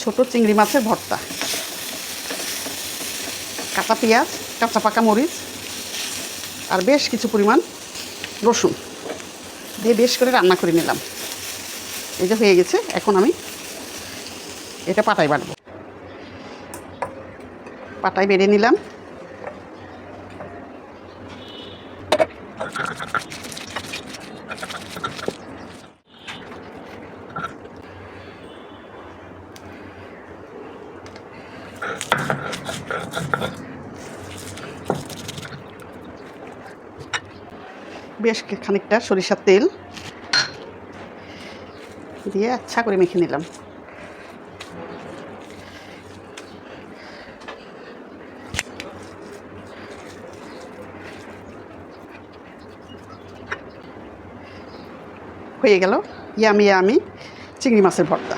ছোট চিংড়ি মাছের ভর্তা, কাঁচা পেঁয়াজ, কাঁচা পাকা মরিচ আর বেশ কিছু পরিমাণ রসুন দিয়ে বেশ করে রান্না করে নিলাম। এই যে হয়ে গেছে। এখন আমি এটা পাটায় বাটবো। পাটায় বেড়ে নিলাম। বেশ খানিকটা সরিষার তেল দিয়ে আচ্ছা করে মেখে নিলাম। হয়ে গেল ইয়ামি ইয়ামি চিংড়ি মাছের ভর্তা।